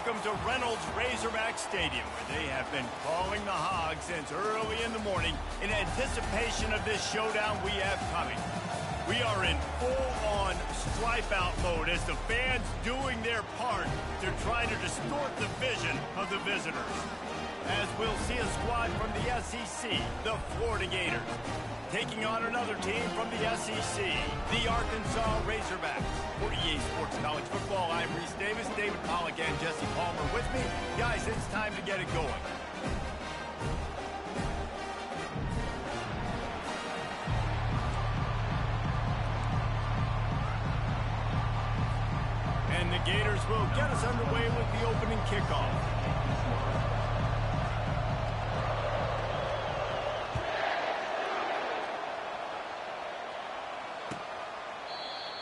welcome to Reynolds Razorback Stadium, where they have been calling the Hogs since early in the morning in anticipation of this showdown we have coming. We are in full-on stripe-out mode as the fans doing their part to try to distort the vision of the visitors. As we'll see a squad from the SEC, the Florida Gators, taking on another team from the SEC, the Arkansas Razorbacks. For EA Sports College Football, I'm Reese Davis, David Pollack, and Jesse Palmer with me. Guys, it's time to get it going. And the Gators will get us underway with the opening kickoff.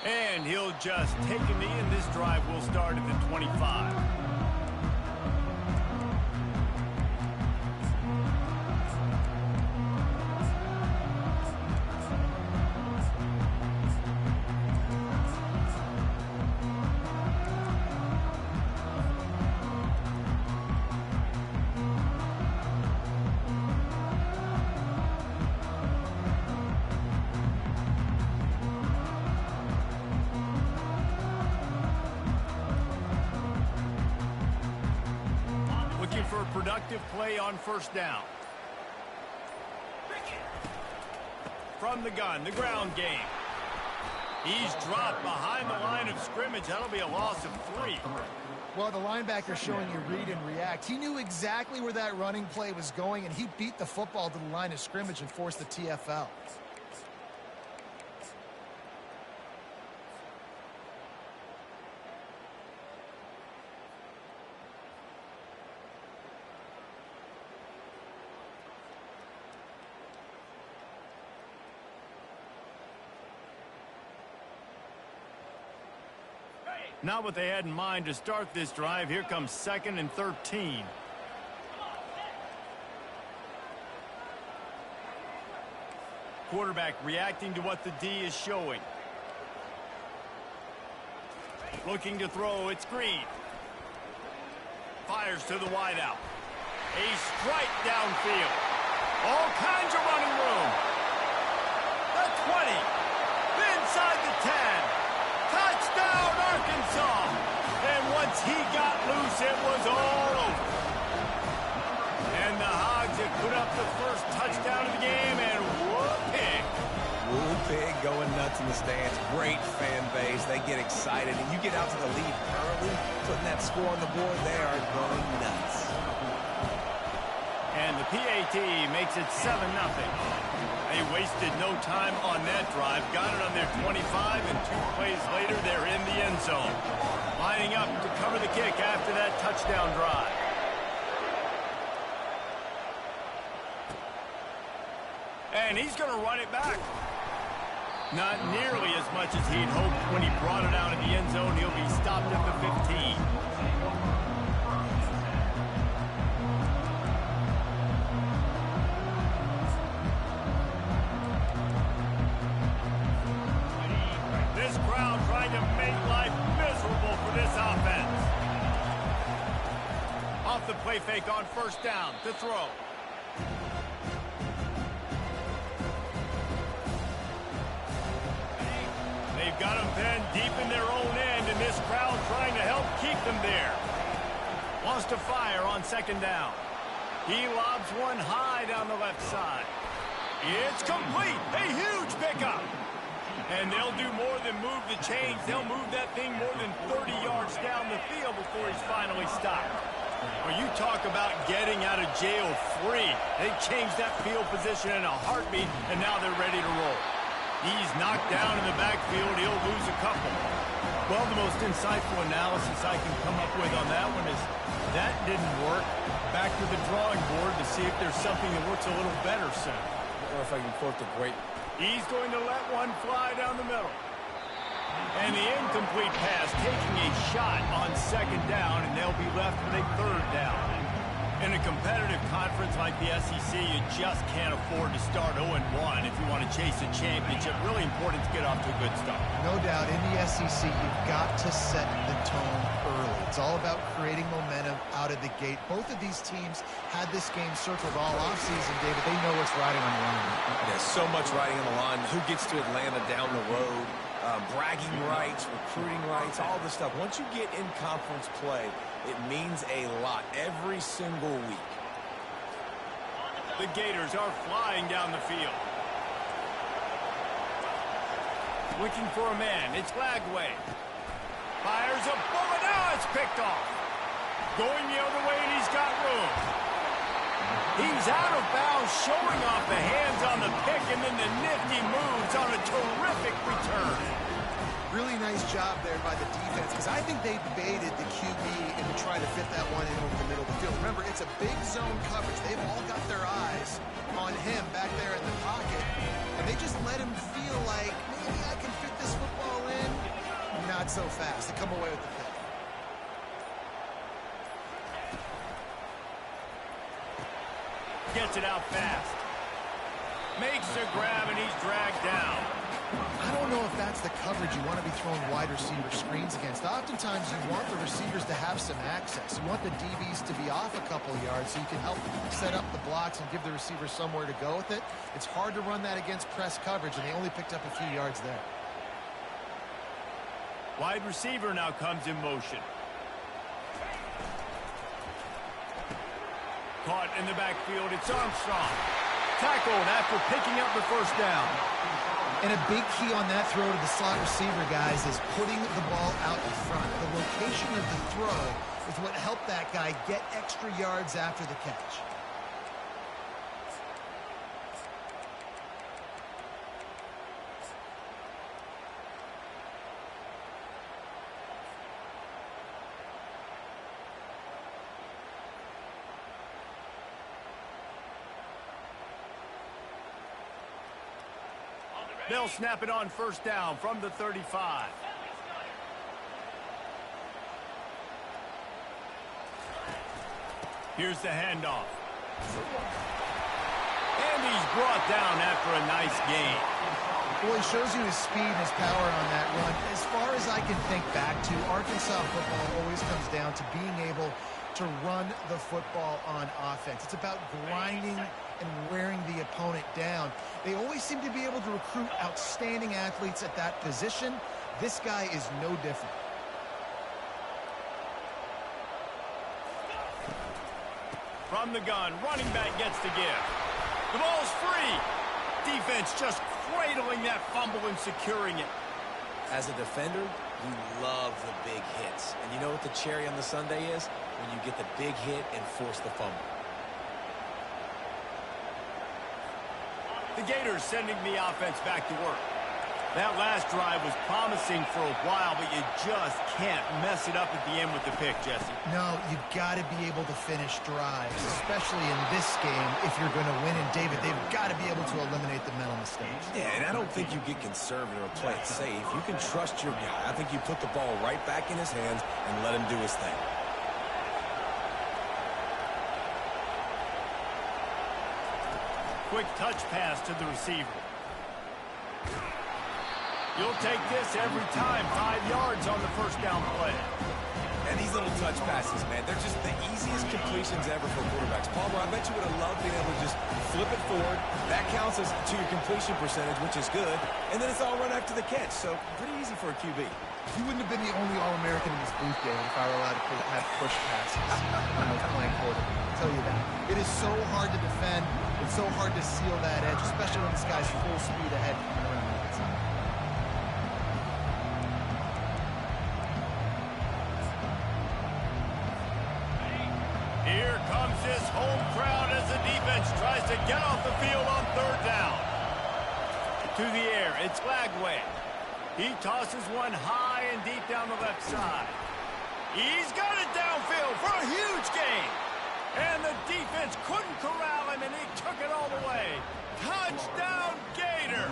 And he'll just take a knee, and this drive will start at the 25. For a productive play on first down. From the gun, the ground game. He's dropped behind the line of scrimmage. That'll be a loss of 3. Well, the linebacker showing you read and react. He knew exactly where that running play was going, and he beat the football to the line of scrimmage and forced the TFL. Not what they had in mind to start this drive. Here comes 2nd and 13. Quarterback reacting to what the D is showing. Looking to throw, it's Green. Fires to the wideout. A strike downfield. All kinds of running room. The 20. Inside the 10. Touchdown, Arkansas! And once he got loose, it was all over. And the Hogs have put up the first touchdown of the game, and whoop pig. Whoop pig going nuts in the stands. Great fan base. They get excited, and you get out to the lead early, putting that score on the board, they are going nuts. And the PAT makes it 7-0. They wasted no time on that drive. Got it on their 25, and 2 plays later, they're in the end zone. Lining up to cover the kick after that touchdown drive. And he's going to run it back. Not nearly as much as he'd hoped when he brought it out of the end zone. He'll be stopped at the 15. To make life miserable for this offense. Off the play fake on first down to throw. They've got them pinned deep in their own end, and this crowd trying to help keep them there. Wants to fire on 2nd down. He lobs one high down the left side. It's complete. A huge pickup. And they'll do more than move the chains. They'll move that thing more than 30 yards down the field before he's finally stopped. Well, you talk about getting out of jail free. They changed that field position in a heartbeat, and now they're ready to roll. He's knocked down in the backfield. He'll lose a couple. Well, the most insightful analysis I can come up with on that one is that didn't work. Back to the drawing board to see if there's something that works a little better soon. Or if I can quote the great... He's going to let one fly down the middle. And the incomplete pass taking a shot on 2nd down, and they'll be left with a 3rd down. In a competitive conference like the SEC, you just can't afford to start 0-1 if you want to chase a championship. Really important to get off to a good start. No doubt, in the SEC, you've got to set the tone early. It's all about creating momentum out of the gate. Both of these teams had this game circled all offseason, David. They know what's riding on the line. There's so much riding on the line. Who gets to Atlanta down the road? Bragging rights, recruiting rights, all this stuff. Once you get in conference play, it means a lot every single week. The Gators are flying down the field. Looking for a man. It's Lagway. Fires a bullet. Now it's picked off. Going the other way, and he's got room. He's out of bounds, showing off the hands on the pick, and then the nifty moves on a terrific return. Really nice job there by the defense, because I think they baited the QB and tried to fit that one in over the middle of the field. Remember, it's a big zone coverage. They've all got their eyes on him back there in the pocket, and they just let him feel like, maybe I can fit this football in. Not so fast. They come away with the pick. Gets it out fast. Makes a grab, and he's dragged down. I don't know if that's the coverage you want to be throwing wide receiver screens against. Oftentimes, you want the receivers to have some access. You want the DBs to be off a couple yards so you can help set up the blocks and give the receivers somewhere to go with it. It's hard to run that against press coverage, and they only picked up a few yards there. Wide receiver now comes in motion. Caught in the backfield. It's Armstrong. Tackled after picking up the first down. And a big key on that throw to the slot receiver, guys, is putting the ball out in front. The location of the throw is what helped that guy get extra yards after the catch. They'll snap it on first down from the 35. Here's the handoff. And he's brought down after a nice gain. Well, he shows you his speed and his power on that run. As far as I can think back to, Arkansas football always comes down to being able to run the football on offense. It's about grinding and wearing the opponent down. They always seem to be able to recruit outstanding athletes at that position. This guy is no different. From the gun, running back gets the give. The ball's free. Defense just cradling that fumble and securing it. As a defender, you love the big hits. And you know what the cherry on the sundae is? When you get the big hit and force the fumble. The Gators sending the offense back to work. That last drive was promising for a while, but you just can't mess it up at the end with the pick, Jesse. No, you've got to be able to finish drives, especially in this game if you're going to win. And, David, they've got to be able to eliminate the mental mistakes. Yeah, and I don't think you get conservative or play it safe. You can trust your guy. I think you put the ball right back in his hands and let him do his thing. Quick touch pass to the receiver. You'll take this every time. 5 yards on the first down play. And these little touch passes, man, they're just the easiest completions ever for quarterbacks. Palmer, I bet you would have loved being able to just flip it forward. That counts as to your completion percentage, which is good. And then it's all run after the catch. So pretty easy for a QB. You wouldn't have been the only All-American in this booth game if I were allowed to have push passes when I was playing quarterback. I'll tell you that. It is so hard to defend. It's so hard to seal that edge, especially when this guy's full speed ahead coming around the outside. Here comes this home crowd as the defense tries to get off the field on third down. To the air, it's Lagway. He tosses one high and deep down the left side. He's got it downfield for a huge gain. And the defense couldn't corral him, and he took it all the way. Touchdown, Gator!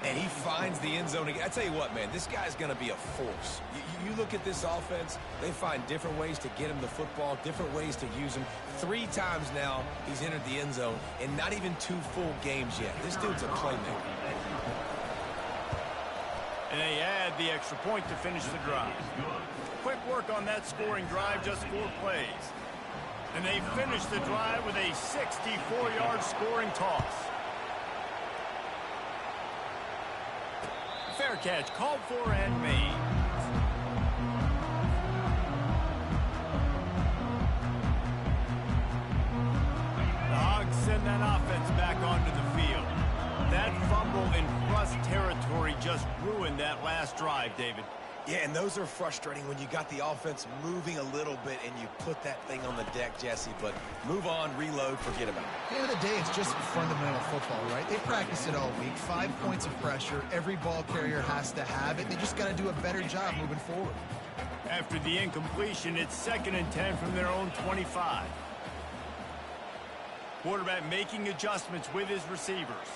And he finds the end zone again. I tell you what, man, this guy's going to be a force. You look at this offense, they find different ways to get him the football, different ways to use him. 3 times now he's entered the end zone, and not even 2 full games yet. This dude's a playmaker. And they add the extra point to finish the drive. Quick work on that scoring drive, just 4 plays. And they finish the drive with a 64-yard scoring toss. Fair catch, called for and made. The Hogs send that offense back onto the field. That fumble in Russ territory just ruined that last drive, David. Yeah, and those are frustrating when you got the offense moving a little bit and you put that thing on the deck, Jesse. But move on, reload, forget about it. At the end of the day, it's just fundamental football, right? They practice it all week. 5 points of pressure. Every ball carrier has to have it. They just got to do a better job moving forward. After the incompletion, it's 2nd and 10 from their own 25. Quarterback making adjustments with his receivers.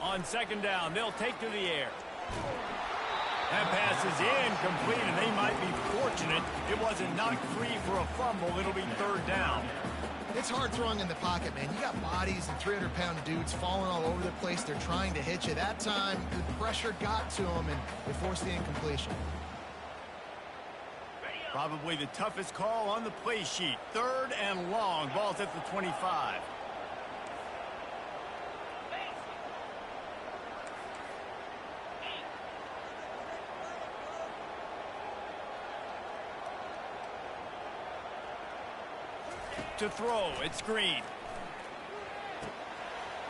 On 2nd down, they'll take to the air. That pass is incomplete, and they might be fortunate it wasn't knocked free for a fumble. It'll be 3rd down. It's hard throwing in the pocket, man. You got bodies and 300-pound dudes falling all over the place. They're trying to hit you. That time, the pressure got to them, and they forced the incompletion. Probably the toughest call on the play sheet. 3rd and long. Ball's at the 25. To throw, it's Green.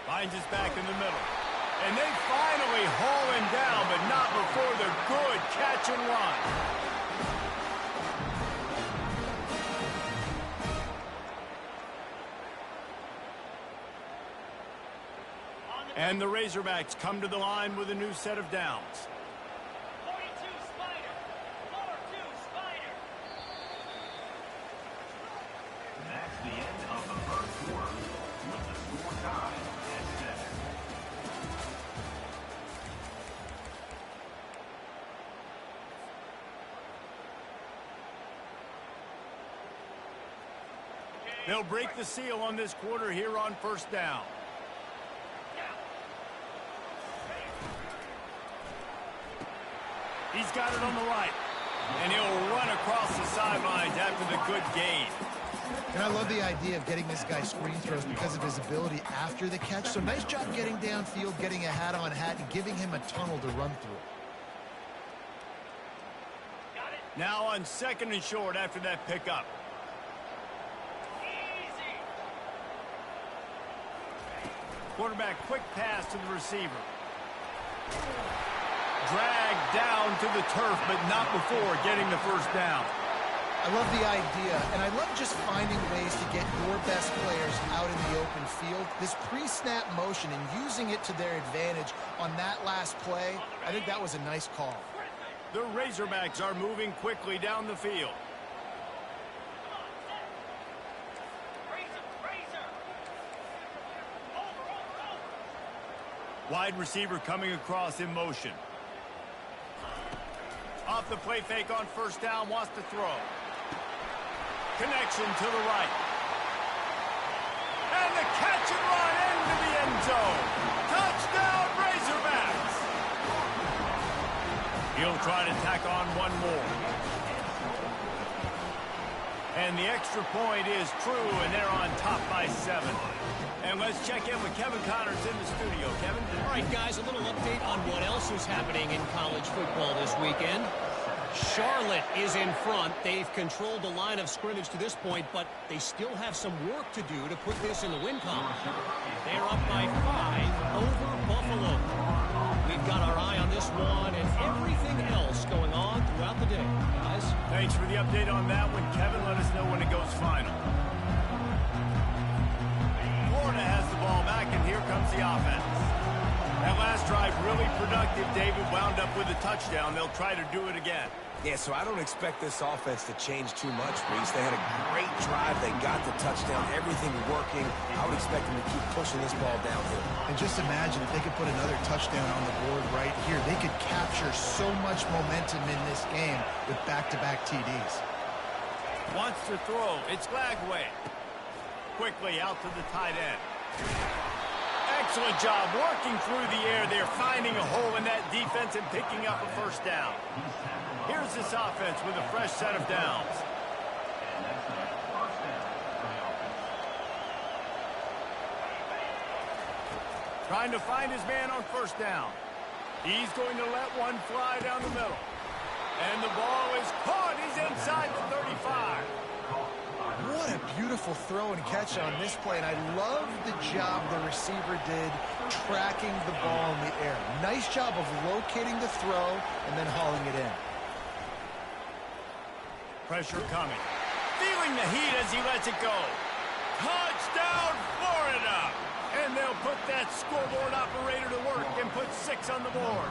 Finds his back in the middle. And they finally haul him down, but not before the good catch and run. And the Razorbacks come to the line with a new set of downs. 42 Spider. 4-2 Spider. That's the end of the first quarter with the score tied at 7. They'll break the seal on this quarter here on 1st down. He's got it on the right. And he'll run across the sidelines after the good gain. And I love the idea of getting this guy screen throws because of his ability after the catch. So nice job getting downfield, getting a hat-on hat, and giving him a tunnel to run through. Now on 2nd and short after that pickup. Easy. Quarterback quick pass to the receiver. Dragged down to the turf, but not before getting the 1st down. I love the idea, and I love just finding ways to get your best players out in the open field. This pre-snap motion and using it to their advantage on that last play, I think that was a nice call. The Razorbacks are moving quickly down the field. Wide receiver coming across in motion. Off the play fake on 1st down, wants to throw. Connection to the right. And the catch and run into the end zone. Touchdown, Razorbacks. He'll try to tack on one more. And the extra point is true, and they're on top by 7. And let's check in with Kevin Connors in the studio. Kevin? All right, guys, a little update on what else is happening in college football this weekend. Charlotte is in front. They've controlled the line of scrimmage to this point, but they still have some work to do to put this in the win column. They're up by 5 over Buffalo. We've got our eye on this one and everything else going on throughout the day, guys. Thanks for the update on that one, Kevin. Let us know when it goes final. Florida has the ball back, and here comes the offense. That last drive really productive. David wound up with a touchdown. They'll try to do it again. Yeah, so I don't expect this offense to change too much, Reese. They had a great drive. They got the touchdown. Everything working. I would expect them to keep pushing this ball downhill. And just imagine if they could put another touchdown on the board right here. They could capture so much momentum in this game with back-to-back TDs. Wants to throw. It's Glagway. Quickly out to the tight end. Excellent job working through the air there, finding a hole in that defense and picking up a first down. Here's this offense with a fresh set of downs. Trying to find his man on first down. He's going to let one fly down the middle. And the ball is caught. He's inside the 35. What a beautiful throw and catch on this play, and I love the job the receiver did tracking the ball in the air. Nice job of locating the throw and then hauling it in. Pressure coming. Feeling the heat as he lets it go. Touchdown, Florida! And they'll put that scoreboard operator to work and put 6 on the board.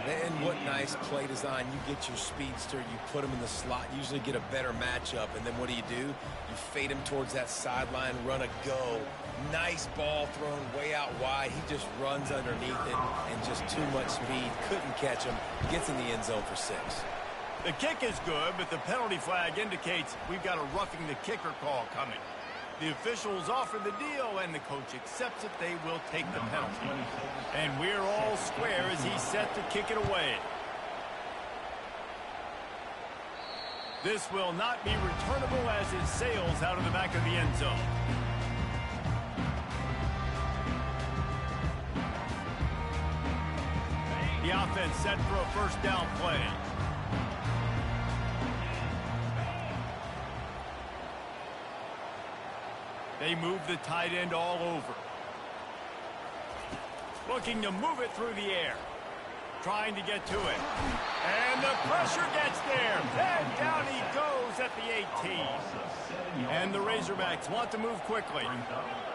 And what nice play design. You get your speedster, you put him in the slot, usually get a better matchup, and then what do? You fade him towards that sideline, run a go. Nice ball thrown way out wide. He just runs underneath it and just too much speed. Couldn't catch him. Gets in the end zone for 6. The kick is good, but the penalty flag indicates we've got a roughing the kicker call coming. The officials offer the deal, and the coach accepts it. They will take the penalty. And we're all square as he's set to kick it away. This will not be returnable as it sails out of the back of the end zone. The offense set for a first down play. They move the tight end all over. Looking to move it through the air. Trying to get to it. And the pressure gets there. And down he goes at the 18. And the Razorbacks want to move quickly.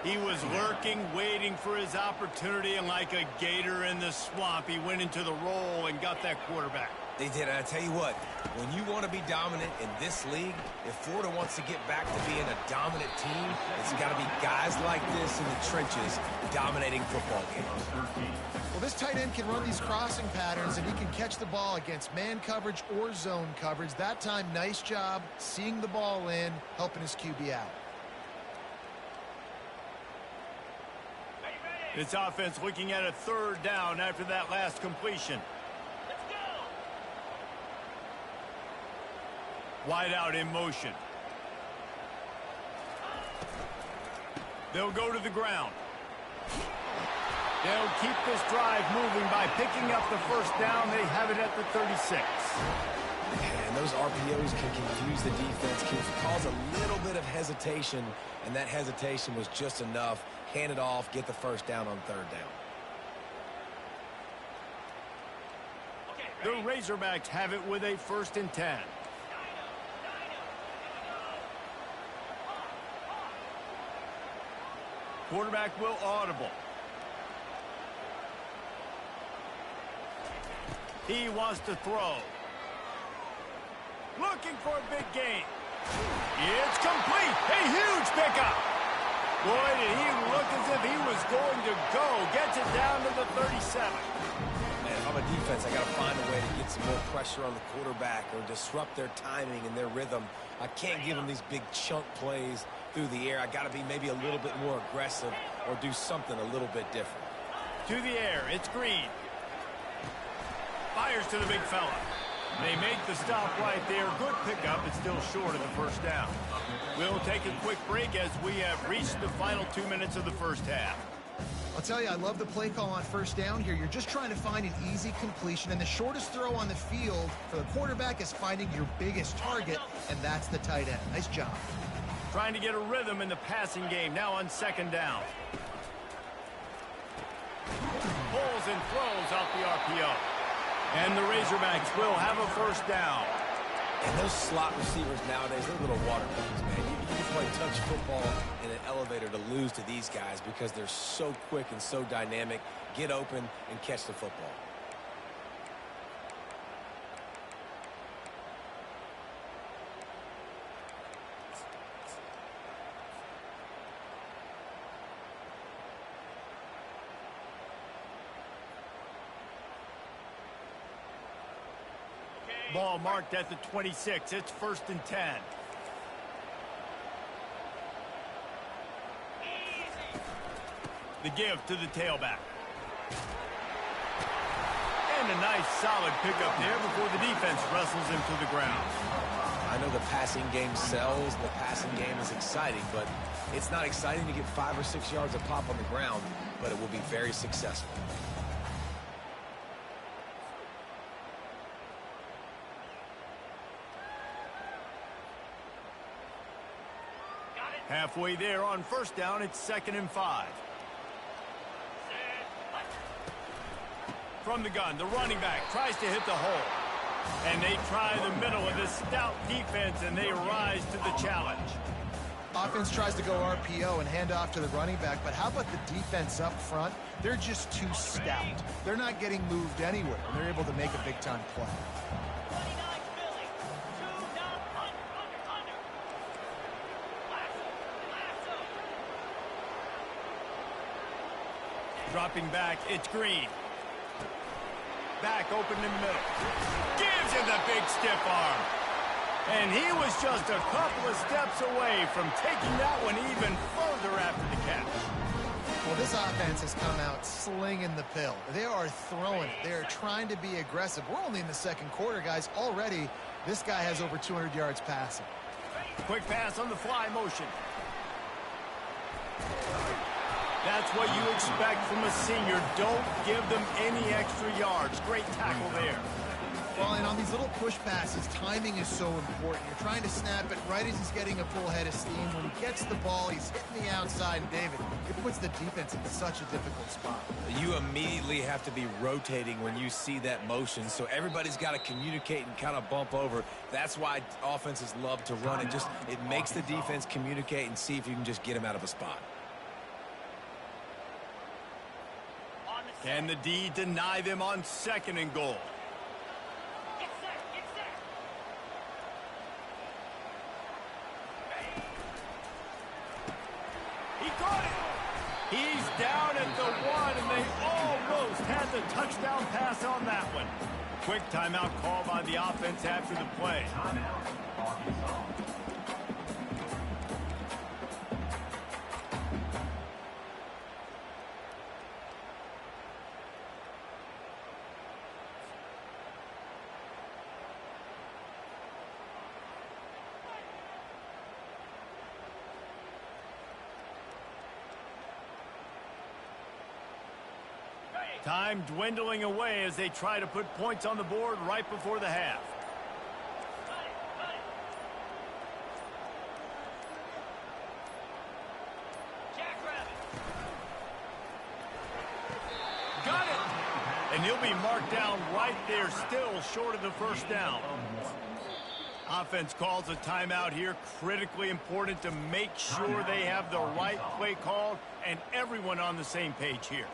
He was lurking, waiting for his opportunity, and like a gator in the swamp, he went into the roll and got that quarterback. They did, and I tell you what, when you want to be dominant in this league, if Florida wants to get back to being a dominant team, it's got to be guys like this in the trenches dominating football games. Well, this tight end can run these crossing patterns, and he can catch the ball against man coverage or zone coverage. That time, nice job seeing the ball in, helping his QB out. This offense looking at a third down after that last completion. Wide out in motion. They'll go to the ground. They'll keep this drive moving by picking up the first down. They have it at the 36. And those RPOs can confuse the defense, can cause a little bit of hesitation, and that hesitation was just enough. Hand it off, get the first down on third down. The Razorbacks have it with a 1st and 10. Quarterback will audible. He wants to throw. Looking for a big gain. It's complete. A huge pickup. Boy, did he look as if he was going to go. Gets it down to the 37. Man, if I'm a defense, I got to find a way to get some more pressure on the quarterback or disrupt their timing and their rhythm. I can't give them these big chunk plays through the air. I got to be maybe a little bit more aggressive or do something a little bit different. To the air, it's Green. Fires to the big fella. They make the stop right there. Good pickup, but still short of the first down. We'll take a quick break as we have reached the final 2 minutes of the first half. I'll tell you, I love the play call on first down here. You're just trying to find an easy completion, and the shortest throw on the field for the quarterback is finding your biggest target, and that's the tight end. Nice job. Trying to get a rhythm in the passing game, now on second down. Pulls and throws out the RPO. And the Razorbacks will have a first down. And those slot receivers nowadays, they're little water bugs, man. You can play touch football in an elevator to lose to these guys because they're so quick and so dynamic. Get open and catch the football. Ball marked at the 26. It's 1st and 10. The give to the tailback. And a nice solid pickup there before the defense wrestles him to the ground. I know the passing game sells, the passing game is exciting, but it's not exciting to get 5 or 6 yards of pop on the ground, but it will be very successful. Halfway there on 1st down, it's 2nd and 5. From the gun, the running back tries to hit the hole. And they try the middle of this stout defense, and they rise to the challenge. Offense tries to go RPO and hand off to the running back, but how about the defense up front? They're just too stout. They're not getting moved anywhere, and they're able to make a big-time play. 29 Philly. 2 down, under. Lasso. Dropping back, it's Green. Back open in the middle. Gives him the big stiff arm. And he was just a couple of steps away from taking that one even further after the catch. Well, this offense has come out slinging the pill. They are throwing it. They are trying to be aggressive. We're only in the 2nd quarter, guys. Already, this guy has over 200 yards passing. Quick pass on the fly motion. That's what you expect from a senior. Don't give them any extra yards. Great tackle there. Well, and on these little push passes, timing is so important. You're trying to snap it right as he's getting a full head of steam. When he gets the ball, he's hitting the outside, and David, it puts the defense in such a difficult spot. You immediately have to be rotating when you see that motion, so everybody's got to communicate and kind of bump over. That's why offenses love to run it. It makes the defense communicate and see if you can just get him out of a spot. Can the D deny them on 2nd and goal? Get set. He caught it. He's down at the 1, and they almost had the touchdown pass on that one. Quick timeout call by the offense after the play. Time dwindling away as they try to put points on the board right before the half. Got it! And he'll be marked down right there, still short of the 1st down. Offense calls a timeout here. Critically important to make sure they have the right play called and everyone on the same page here.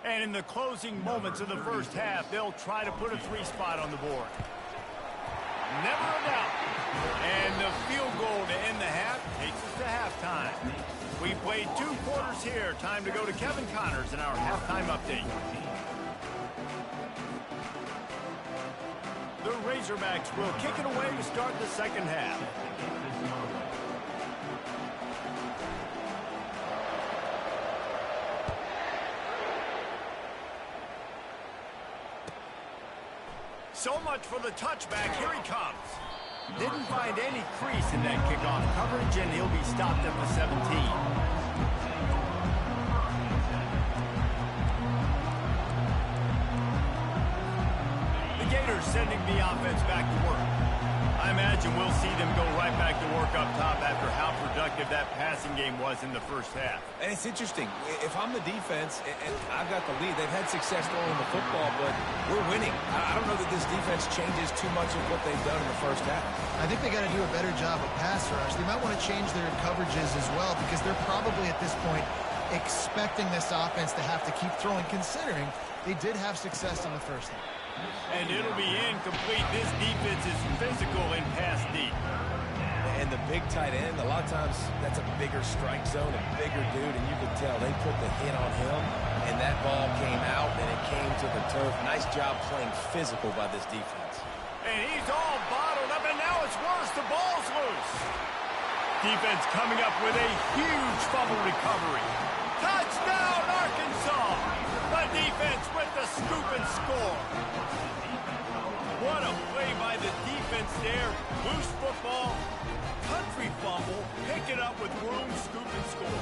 And in the closing moments of the 1st half, they'll try to put a 3 spot on the board. Never a doubt. And the field goal to end the half takes us to halftime. We played 2 quarters here. Time to go to Kevin Connors in our halftime update. The Razorbacks will kick it away to start the 2nd half. So much for the touchback. Here he comes. Didn't find any crease in that kickoff coverage, and he'll be stopped at the 17. The Gators sending the offense back to work. I imagine we'll see them go right back to work up top after how productive that passing game was in the 1st half. And it's interesting. If I'm the defense and I've got the lead, they've had success throwing the football, but we're winning. I don't know that this defense changes too much of what they've done in the 1st half. I think they got to do a better job of pass rush. They might want to change their coverages as well because they're probably at this point expecting this offense to have to keep throwing, considering they did have success in the 1st half. And it'll be incomplete. This defense is physical and pass deep. And the big tight end, a lot of times that's a bigger strike zone, a bigger dude, and you can tell they put the hit on him, and that ball came out, and it came to the turf. Nice job playing physical by this defense. And he's all bottled up, and now it's worse. The ball's loose. Defense coming up with a huge fumble recovery. Touchdown, Arkansas! The defense with the scoop and score. What a play by the defense there. Loose football, country fumble, pick it up with room, scoop and score.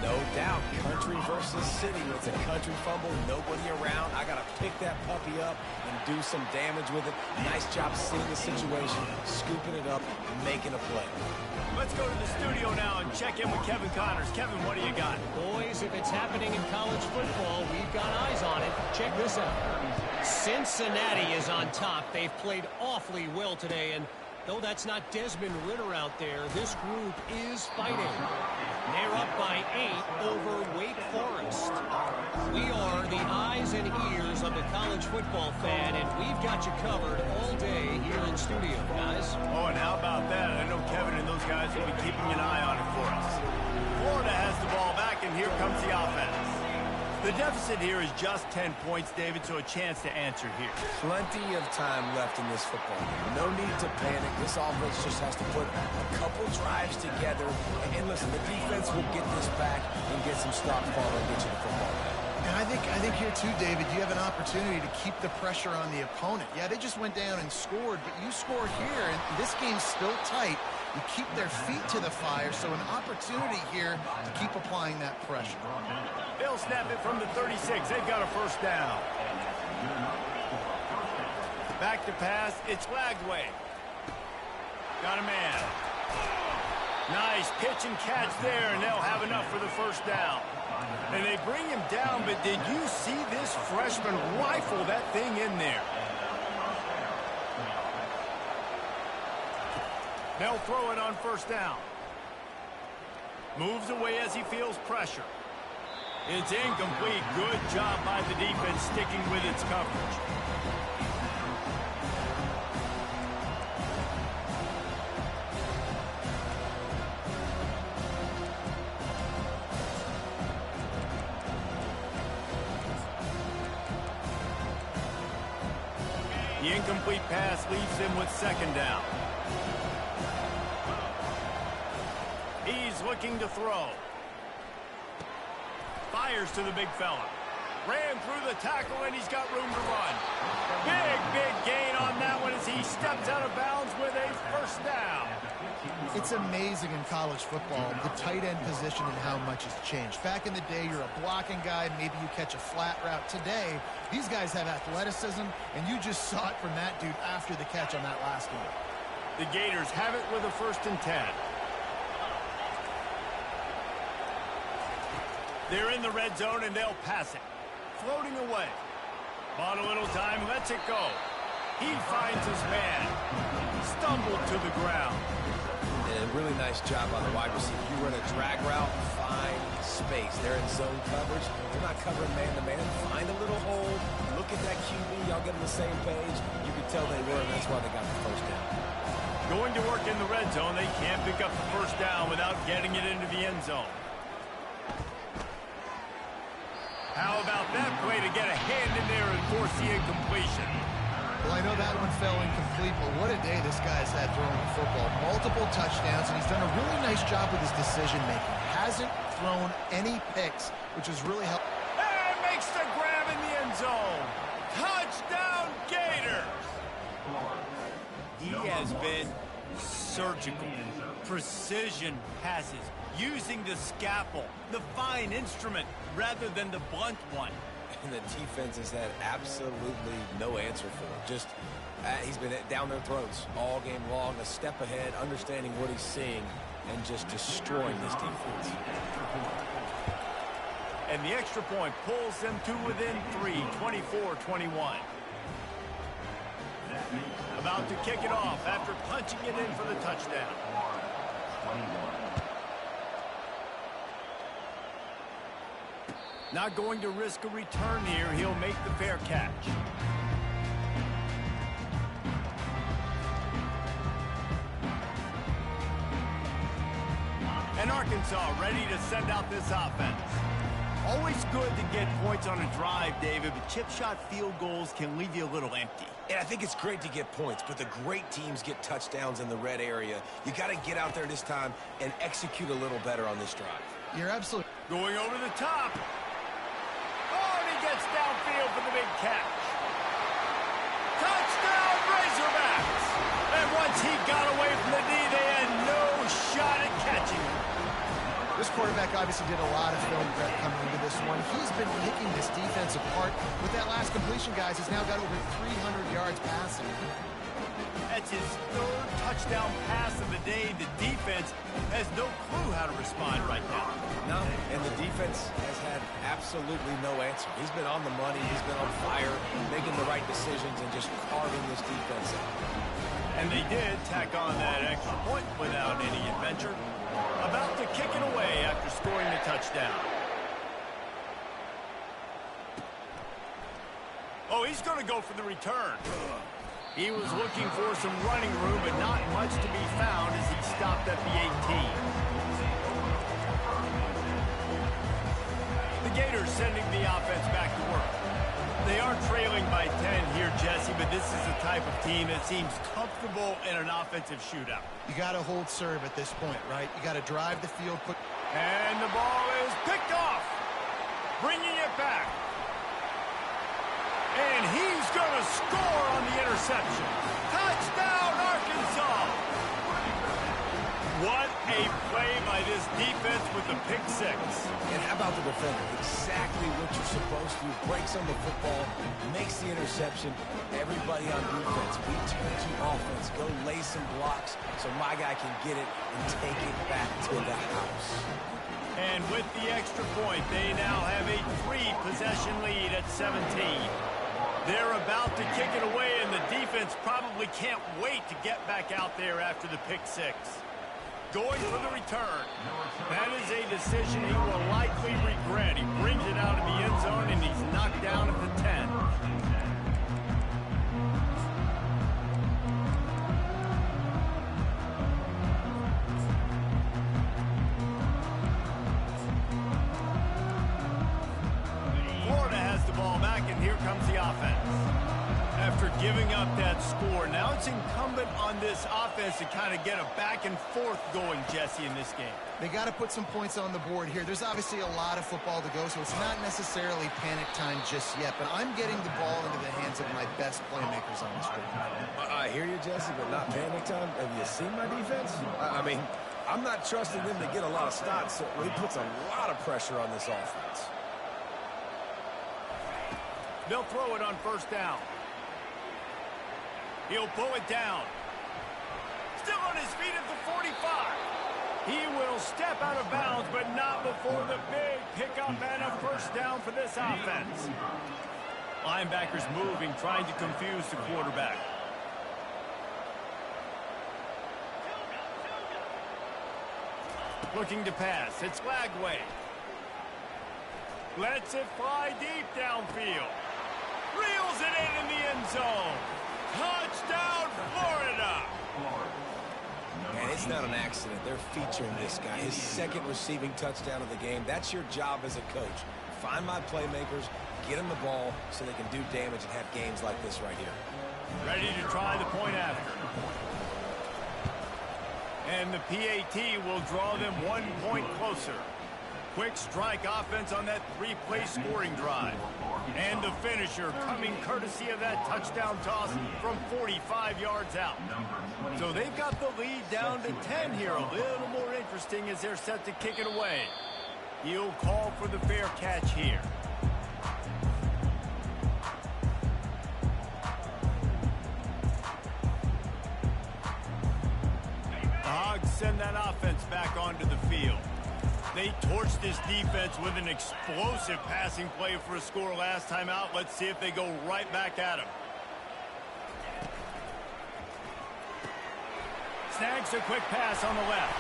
No doubt, country versus city. It's a country fumble, nobody around. I got to pick that puppy up and do some damage with it. Nice job seeing the situation, scooping it up, and making a play. Let's go to the studio now and check in with Kevin Connors. Kevin, what do you got? Boys, if it's happening in college football, we've got eyes on it. Check this out. Cincinnati is on top. They've played awfully well today, and though that's not Desmond Ridder out there, this group is fighting. They're up by 8 over Wake Forest. We are the eyes and ears of the college football fan, and we've got you covered all day here in studio, guys. Oh, and how about that? I know Kevin and those guys will be keeping an eye on it for us. Florida has the ball back, and here comes the offense. The deficit here is just 10 points, David, so a chance to answer here. Plenty of time left in this football game. No need to panic. This offense just has to put a couple drives together. And listen, the defense will get this back and get some stop follow and get you the football back. And I think here too, David, you have an opportunity to keep the pressure on the opponent. Yeah, they just went down and scored, but you score here, and this game's still tight. You keep their feet to the fire, so an opportunity here to keep applying that pressure. They'll snap it from the 36. They've got a first down. Back to pass. It's Lagway. Got a man. Nice pitch and catch there, and they'll have enough for the first down. And they bring him down, but did you see this freshman rifle that thing in there? They'll throw it on first down. Moves away as he feels pressure. It's incomplete. Good job by the defense sticking with its coverage. The incomplete pass leaves him with second down. He's looking to throw. Fires to the big fella. Ran through the tackle, and he's got room to run. Big gain on that one as he steps out of bounds with a first down. It's amazing in college football, the tight end position and how much has changed. Back in the day, you're a blocking guy, maybe you catch a flat route. Today, these guys have athleticism, and you just saw it from that dude after the catch on that last one. The Gators have it with a 1st and 10. They're in the red zone, and they'll pass it. Floating away. Bought a little time, lets it go. He finds his man. Stumbled to the ground. And a really nice job on the wide receiver. You run a drag route, find space. They're in zone coverage. They're not covering man-to-man. Find a little hole. Look at that QB. Y'all get on the same page. You can tell they were, and that's why they got the first down. Going to work in the red zone. They can't pick up the first down without getting it into the end zone. How about that play to get a hand in there and force the incompletion? Well, I know that one fell incomplete, but what a day this guy's had throwing the football. Multiple touchdowns, and he's done a really nice job with his decision-making. Hasn't thrown any picks, which has really helped. And makes the grab in the end zone. Touchdown, Gators! He has been surgical. Precision passes, using the scalpel, the fine instrument, rather than the blunt one. And the defense has had absolutely no answer for it. Just, he's been down their throats all game long, a step ahead, understanding what he's seeing, and just destroying this defense. And the extra point pulls them to within 3, 24-21. About to kick it off after punching it in for the touchdown. Not going to risk a return here. He'll make the fair catch. And Arkansas ready to send out this offense. Always good to get points on a drive, David, but chip shot field goals can leave you a little empty. And I think it's great to get points, but the great teams get touchdowns in the red area. You got to get out there this time and execute a little better on this drive. You're absolutely... Going over the top. Oh, and he gets downfield for the big catch. Touchdown, Razorbacks! And once he got away from the knee, they had no shot at catching him. This quarterback obviously did a lot of film prep coming into this one. He's been picking this defense apart. With that last completion, guys, he's now got over 300 yards passing. That's his third touchdown pass of the day. The defense has no clue how to respond right now. No, and the defense has had absolutely no answer. He's been on the money. He's been on fire, making the right decisions and just carving this defense out. And they did tack on that extra point without any adventure. About to kick it away after scoring the touchdown. Oh, he's going to go for the return. He was looking for some running room, but not much to be found as he stopped at the 18. The Gators sending the offense back to work. They are trailing by 10 here, Jesse, but this is the type of team that seems comfortable in an offensive shootout. You got to hold serve at this point, right? You got to drive the field. And the ball is picked off, bringing it back. And he's going to score on the interception. Touchdown, Arkansas! What a play by this defense with the pick six. And how about the defender? Exactly what you're supposed to do. Breaks on the football, makes the interception. Everybody on defense, we turn to offense. Go lay some blocks so my guy can get it and take it back to the house. And with the extra point, they now have a 3-possession lead at 17. They're about to kick it away, and the defense probably can't wait to get back out there after the pick six. Going for the return. That is a decision he will likely regret. He brings it out of the end zone, and he's knocked down at the 10. Florida has the ball back, and here comes the offense. After giving up that score, now it's incumbent on this offense to kind of get a back and forth going, Jesse, in this game. They got to put some points on the board here. There's obviously a lot of football to go, so it's not necessarily panic time just yet, but I'm getting the ball into the hands of my best playmakers on this field. I hear you, Jesse, but not panic time. Have you seen my defense? I mean, I'm not trusting them to get a lot of stops, so he puts a lot of pressure on this offense. They'll throw it on first down. He'll pull it down. Still on his feet at the 45. He will step out of bounds, but not before the big pickup and a first down for this offense. Linebackers moving, trying to confuse the quarterback. Looking to pass. It's Lagway. Lets it fly deep downfield. Reels it in the end zone. Touchdown, Florida! And it's not an accident. They're featuring this guy. His second receiving touchdown of the game. That's your job as a coach. Find my playmakers, get them the ball so they can do damage and have games like this right here. Ready to try the point after. And the PAT will draw them 1 point closer. Quick strike offense on that 3-play scoring drive. And the finisher coming courtesy of that touchdown toss from 45 yards out. So they've got the lead down to 10 here. A little more interesting as they're set to kick it away. He'll call for the fair catch here. The Hogs send that offense back onto the field. They torched this defense with an explosive passing play for a score last time out. Let's see if they go right back at him. Snags a quick pass on the left.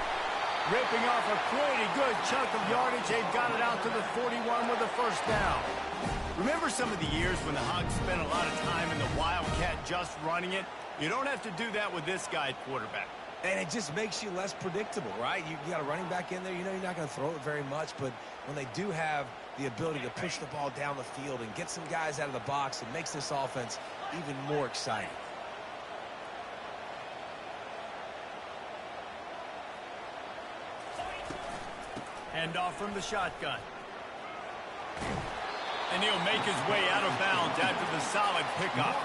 Ripping off a pretty good chunk of yardage. They've got it out to the 41 with a first down. Remember some of the years when the Hogs spent a lot of time in the Wildcat just running it? You don't have to do that with this guy at quarterback. And it just makes you less predictable, right? You got a running back in there. You know you're not going to throw it very much, but when they do have the ability to push the ball down the field and get some guys out of the box, it makes this offense even more exciting. Hand off from the shotgun. And he'll make his way out of bounds after the solid pickup.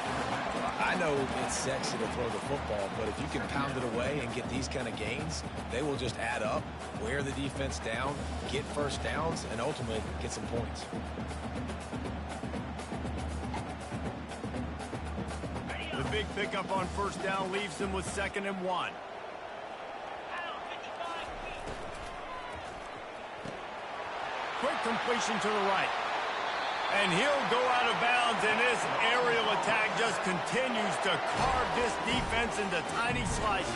I know it's sexy to throw the football, but if you can pound it away and get these kind of gains, they will just add up, wear the defense down, get first downs, and ultimately get some points. The big pickup on first down leaves them with 2nd and 1. Quick completion to the right. And he'll go out of bounds, and this aerial attack just continues to carve this defense into tiny slices.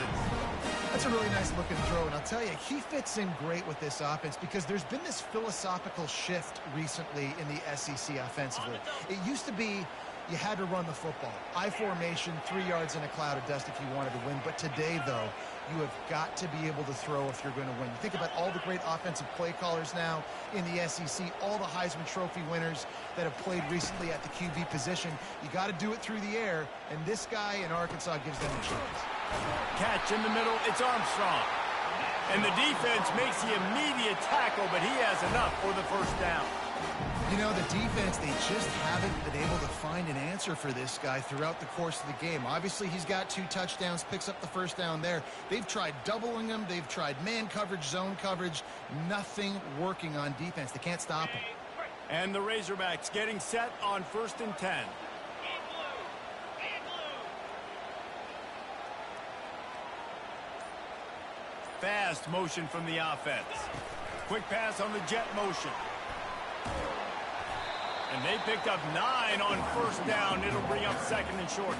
That's a really nice looking throw, and I'll tell you, he fits in great with this offense because there's been this philosophical shift recently in the SEC offensively. It used to be you had to run the football. I formation, 3 yards in a cloud of dust if you wanted to win. But today, though, you have got to be able to throw if you're going to win. You think about all the great offensive play callers now in the SEC, all the Heisman Trophy winners that have played recently at the QB position. You got to do it through the air, and this guy in Arkansas gives them a chance. Catch in the middle, it's Armstrong. And the defense makes the immediate tackle, but he has enough for the first down. You know, the defense, they just haven't been able to find an answer for this guy throughout the course of the game. Obviously, he's got 2 touchdowns, picks up the first down there. They've tried doubling him. They've tried man coverage, zone coverage. Nothing working on defense. They can't stop him. And the Razorbacks getting set on 1st and 10. Fast motion from the offense. Quick pass on the jet motion. And they picked up 9 on first down. It'll bring up 2nd and short.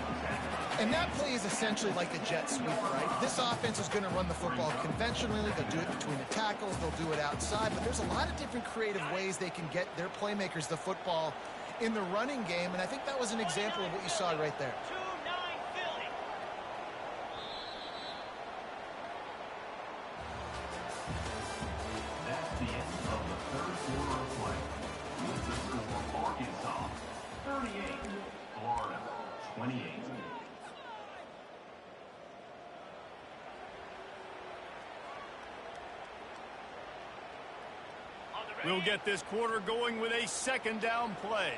And that play is essentially like the jet sweep, right? This offense is going to run the football conventionally. They'll do it between the tackles. They'll do it outside. But there's a lot of different creative ways they can get their playmakers the football in the running game. And I think that was an example of what you saw right there. That's the end of the third quarter of play. With the score, Arkansas 38, Florida 28. We'll get this quarter going with a 2nd down play.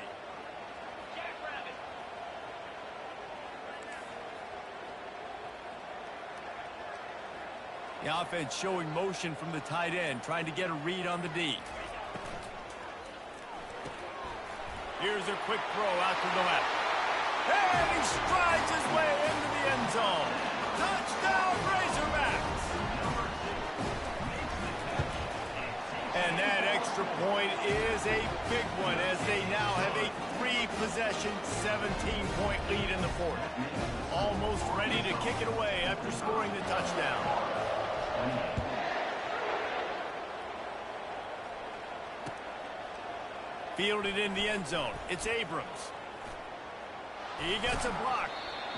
The offense showing motion from the tight end, trying to get a read on the D. Here's a quick throw out to the left. And he strides his way into the end zone. Touchdown, Razorbacks! And that extra point is a big one as they now have a 3-possession, 17-point lead in the 4th. Almost ready to kick it away after scoring the touchdown. Fielded in the end zone. It's Abrams. He gets a block.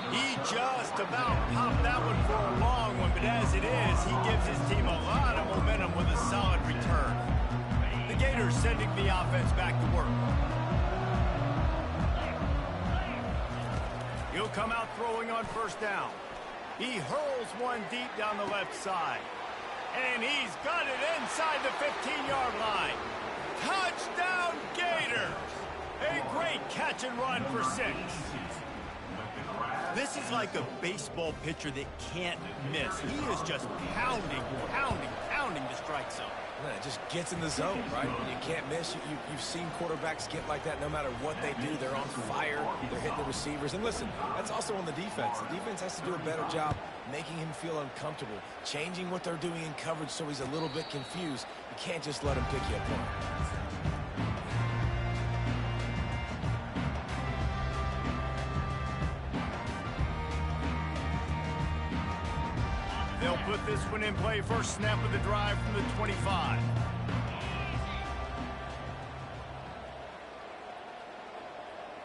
He just about popped that one for a long one, but as it is, he gives his team a lot of momentum with a solid return. The Gators sending the offense back to work. He'll come out throwing on first down. He hurls one deep down the left side. And he's got it inside the 15-yard line. Touchdown, Gators! A great catch and run for 6. This is like a baseball pitcher that can't miss. He is just pounding the strike zone. Man, it just gets in the zone, right? When you can't miss, you've seen quarterbacks get like that no matter what they do. They're on fire. They're hitting the receivers. And listen, that's also on the defense. The defense has to do a better job making him feel uncomfortable, changing what they're doing in coverage so he's a little bit confused. You can't just let him pick you apart. They'll put this one in play. First snap of the drive from the 25.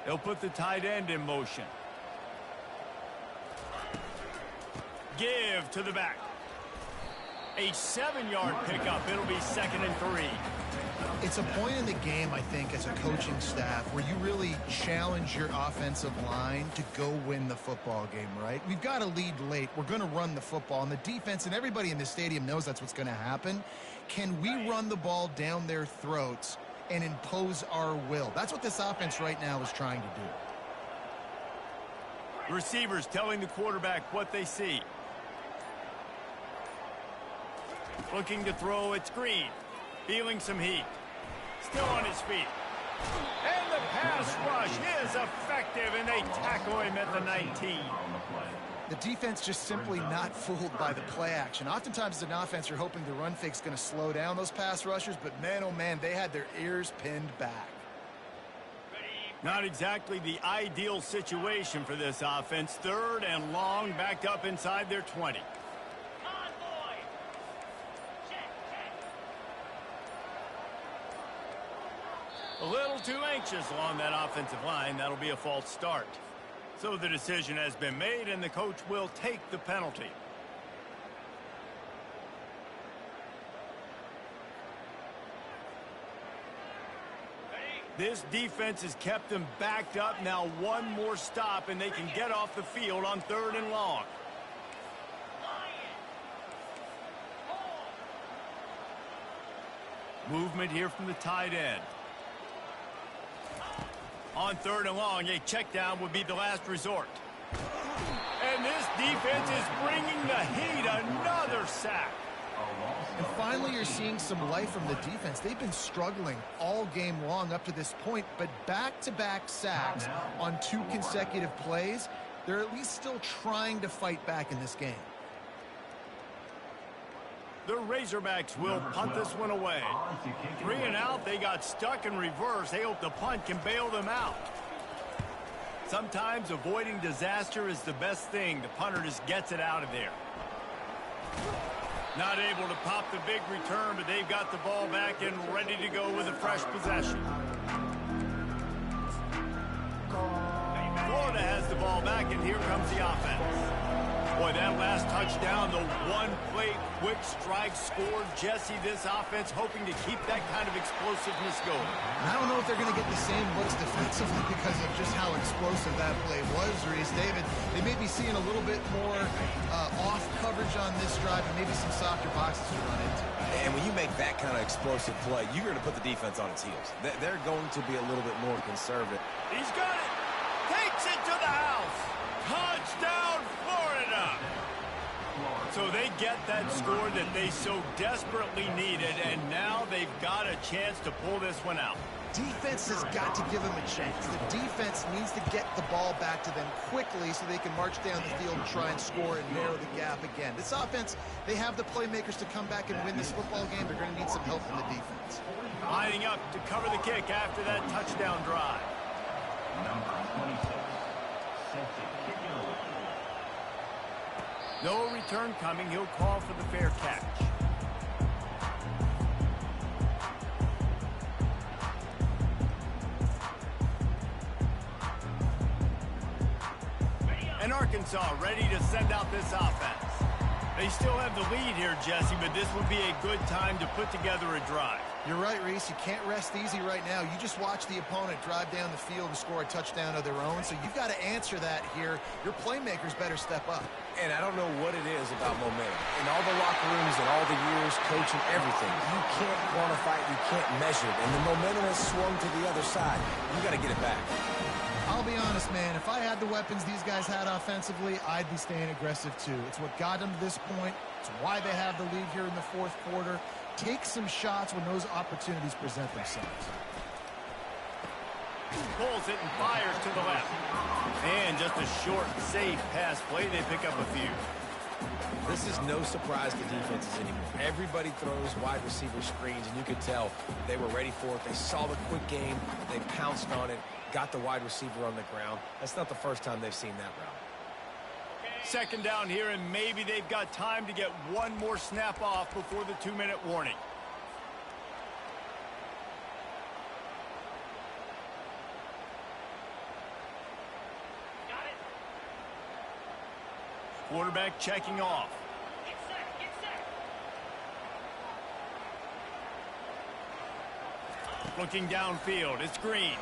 They'll put the tight end in motion. Give to the back. A 7-yard pickup. It'll be 2nd and 3. It's a point in the game, I think, as a coaching staff where you really challenge your offensive line to go win the football game, right? We've got a lead late. We're going to run the football. And the defense and everybody in the stadium knows that's what's going to happen. Can we run the ball down their throats and impose our will? That's what this offense right now is trying to do. Receivers telling the quarterback what they see. Looking to throw, it's Green. Feeling some heat. Still on his feet. And the pass rush is effective, and they tackle him at the 19. The defense just simply not fooled by the play action. Oftentimes as an offense, you're hoping the run fake's going to slow down those pass rushers, but man, oh man, they had their ears pinned back. Not exactly the ideal situation for this offense. 3rd and long, backed up inside their 20. Convoy. Check. A little too anxious along that offensive line. That'll be a false start. So the decision has been made, and the coach will take the penalty. This defense has kept them backed up. Now one more stop, and they can get off the field on 3rd and long. Movement here from the tight end. On 3rd and long, a check down would be the last resort. And this defense is bringing the heat. Another sack. And finally, you're seeing some life from the defense. They've been struggling all game long up to this point, but back-to-back sacks on 2 consecutive plays, they're at least still trying to fight back in this game. The Razorbacks will punt this one away. 3 and out, they got stuck in reverse. They hope the punt can bail them out. Sometimes avoiding disaster is the best thing. The punter just gets it out of there. Not able to pop the big return, but they've got the ball back and ready to go with a fresh possession. Florida has the ball back, and here comes the offense. Boy, that last touchdown, the one-play quick strike scored. Jesse, this offense hoping to keep that kind of explosiveness going. I don't know if they're going to get the same looks defensively because of just how explosive that play was, Reese. David, they may be seeing a little bit more off coverage on this drive and maybe some softer boxes to run into. And when you make that kind of explosive play, you're going to put the defense on its heels. They're going to be a little bit more conservative. He's got it. Takes it to the house. Touchdown, Florida. So they get that score that they so desperately needed, and now they've got a chance to pull this one out. Defense has got to give them a chance. The defense needs to get the ball back to them quickly so they can march down the field and try and score and narrow the gap again. This offense, they have the playmakers to come back and win this football game. They're going to need some help from the defense. Lining up to cover the kick after that touchdown drive. Number 26, safety, kicking away. No return coming. He'll call for the fair catch. And Arkansas ready to send out this offense. They still have the lead here, Jesse, but this would be a good time to put together a drive. You're right, Reese. You can't rest easy right now. You just watch the opponent drive down the field and score a touchdown of their own, so you've got to answer that here. Your playmakers better step up. And I don't know what it is about momentum. In all the locker rooms and all the years, coaching, everything, you can't quantify it, you can't measure it. And the momentum has swung to the other side. You got to get it back. I'll be honest, man. If I had the weapons these guys had offensively, I'd be staying aggressive too. It's what got them to this point. It's why they have the lead here in the fourth quarter. Take some shots when those opportunities present themselves. Pulls it and fires to the left. And just a short, safe pass play. They pick up a few. This is no surprise to defenses anymore. Everybody throws wide receiver screens, and you could tell they were ready for it. They saw the quick game. They pounced on it, got the wide receiver on the ground. That's not the first time they've seen that route. Second down here, and maybe they've got time to get one more snap off before the 2-minute warning. Got it. Quarterback checking off. Get set. Get set. Looking downfield, it's Green.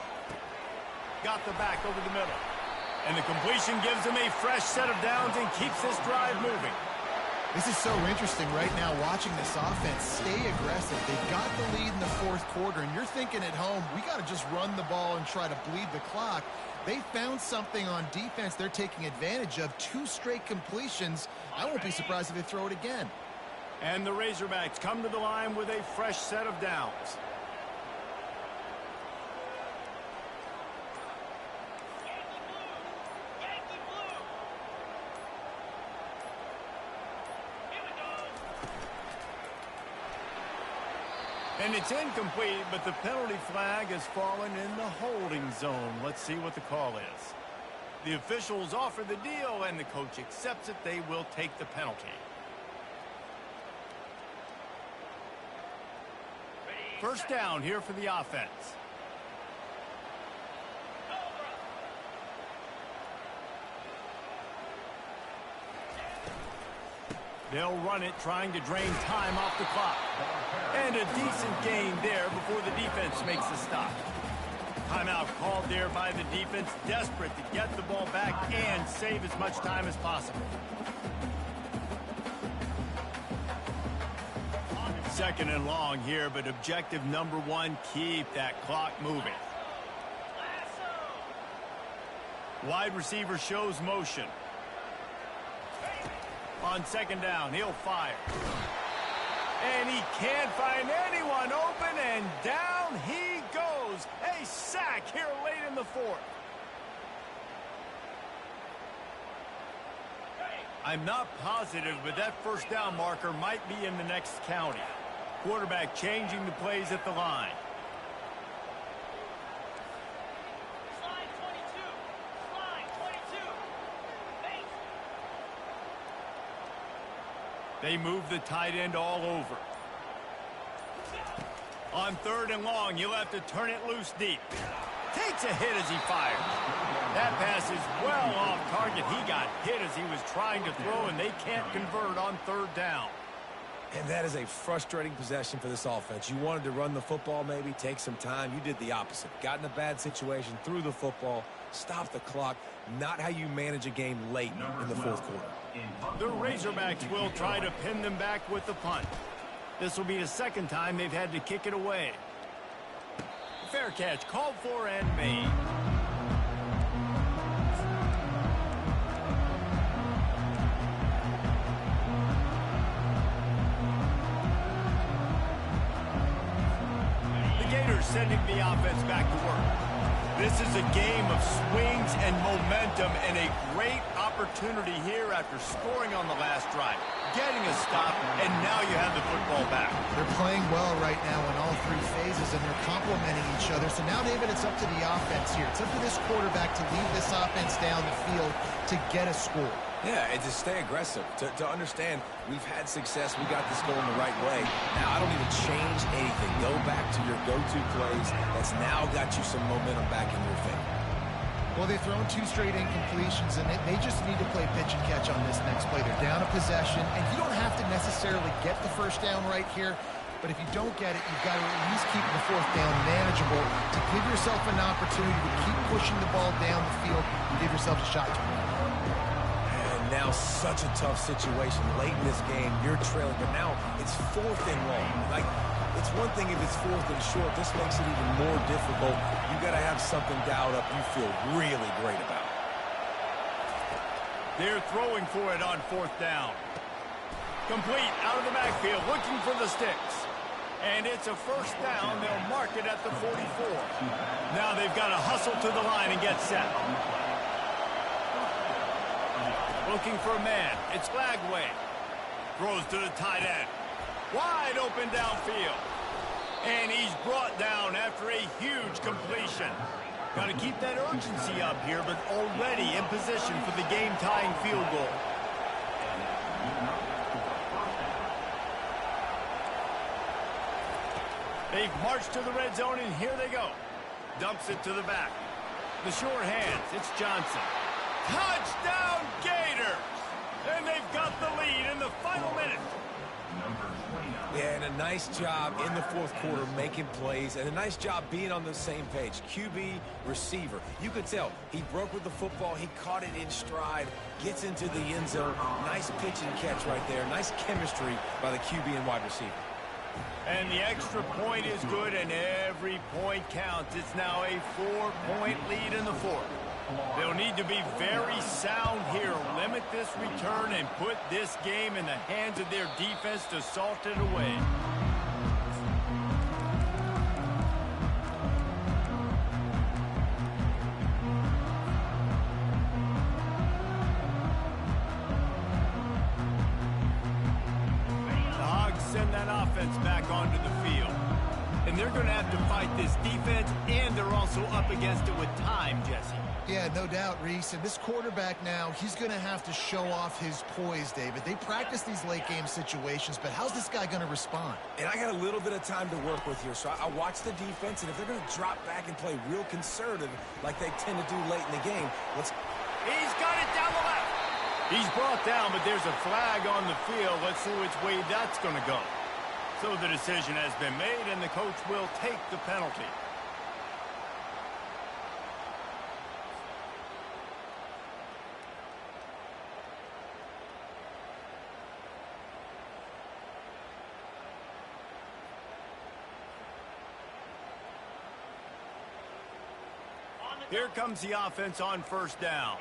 Got the back over the middle. And the completion gives him a fresh set of downs and keeps this drive moving. This is so interesting right now watching this offense stay aggressive. They've got the lead in the fourth quarter, and you're thinking at home, we got to just run the ball and try to bleed the clock. They found something on defense they're taking advantage of. 2 straight completions. I won't be surprised if they throw it again. And the Razorbacks come to the line with a fresh set of downs. And it's incomplete, but the penalty flag has fallen in the holding zone. Let's see what the call is. The officials offer the deal, and the coach accepts it. They will take the penalty. First down here for the offense. They'll run it, trying to drain time off the clock. And a decent gain there before the defense makes the stop. Timeout called there by the defense, desperate to get the ball back and save as much time as possible. Second and long here, but objective number 1, keep that clock moving. Wide receiver shows motion. On second down, he'll fire. And he can't find anyone open, and down he goes. A sack here late in the fourth. I'm not positive, but that first down marker might be in the next county. Quarterback changing the plays at the line. Slide 22. Slide 22. Base. They move the tight end all over. On third and long, you'll have to turn it loose deep. Takes a hit as he fires. That pass is well off target. He got hit as he was trying to throw, and they can't convert on third down. And that is a frustrating possession for this offense. You wanted to run the football, maybe take some time. You did the opposite. Got in a bad situation, threw the football, stopped the clock. Not how you manage a game late in the fourth quarter. The Razorbacks will try to pin them back with the punt. This will be the second time they've had to kick it away. Fair catch called for and made. The Gators sending the offense back to work. This is a game of swings and momentum, and a great opportunity here after scoring on the last drive, getting a stop, and now you have the football back. They're playing well right now in all 3 phases, and they're complementing each other. So now, David, it's up to the offense here. It's up to this quarterback to lead this offense down the field to get a score. Yeah, and to stay aggressive, to understand we've had success, we got this going the right way. Now, I don't need to change anything. Go back to your go-to plays. That's now got you some momentum back in your favor. Well, they've thrown 2 straight incompletions, and they just need to play pitch and catch on this next play. They're down a possession, and you don't have to necessarily get the first down right here, but if you don't get it, you've got to at least keep the fourth down manageable to give yourself an opportunity to keep pushing the ball down the field and give yourself a shot to win. Now such a tough situation late in this game. You're trailing, but now it's 4th and long. Like, it's one thing if it's 4th and short. This makes it even more difficult. You got to have something dialed up you feel really great about. They're throwing for it on 4th down. Complete out of the backfield, looking for the sticks. And it's a first down. They'll mark it at the 44. Now they've got to hustle to the line and get set. Looking for a man. It's Lagway. Throws to the tight end. Wide open downfield. And he's brought down after a huge completion. Got to keep that urgency up here, but already in position for the game-tying field goal. They've marched to the red zone, and here they go. Dumps it to the back. The short hands. It's Johnson. Touchdown, Gators! And they've got the lead in the final minute. Number Yeah, and a nice job in the fourth quarter making plays, and a nice job being on the same page. QB, receiver. You could tell he broke with the football. He caught it in stride, gets into the end zone. Nice pitch and catch right there. Nice chemistry by the QB and wide receiver. And the extra point is good, and every point counts. It's now a 4-point lead in the fourth. They'll need to be very sound here, limit this return, and put this game in the hands of their defense to salt it away. The Hogs send that offense back onto the field. And they're going to have to fight this defense, and they're also up against it with time, Jesse. Yeah, no doubt, Reese. And this quarterback now, he's going to have to show off his poise, David. They practice these late-game situations, but how's this guy going to respond? And I got a little bit of time to work with here, so I watch the defense, and if they're going to drop back and play real conservative like they tend to do late in the game, He's got it down the left. He's brought down, but there's a flag on the field. Let's see which way that's going to go. So the decision has been made, and the coach will take the penalty. Here comes the offense on first down.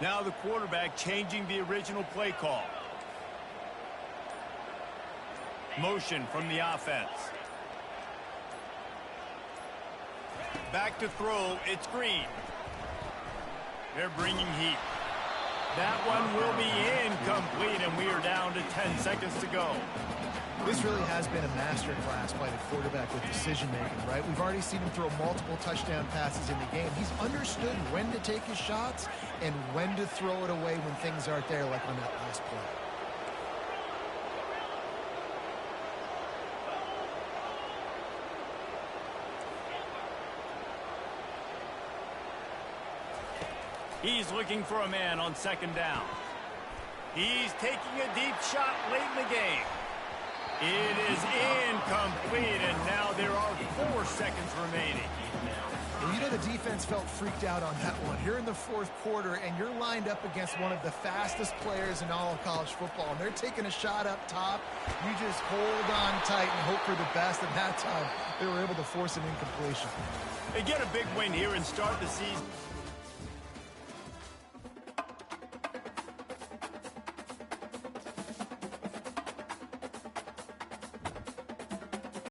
Now the quarterback changing the original play call. Motion from the offense. Back to throw. It's Green. They're bringing heat. That one will be incomplete, and we are down to 10 seconds to go. This really has been a master class by the quarterback with decision-making, right? We've already seen him throw multiple touchdown passes in the game. He's understood when to take his shots and when to throw it away when things aren't there, like on that last play. He's looking for a man on second down. He's taking a deep shot late in the game. It is incomplete, and now there are 4 seconds remaining. Well, you know, the defense felt freaked out on that one. You're in the fourth quarter, and you're lined up against one of the fastest players in all of college football, and they're taking a shot up top. You just hold on tight and hope for the best, and that time they were able to force an incompletion. They get a big win here and start the season.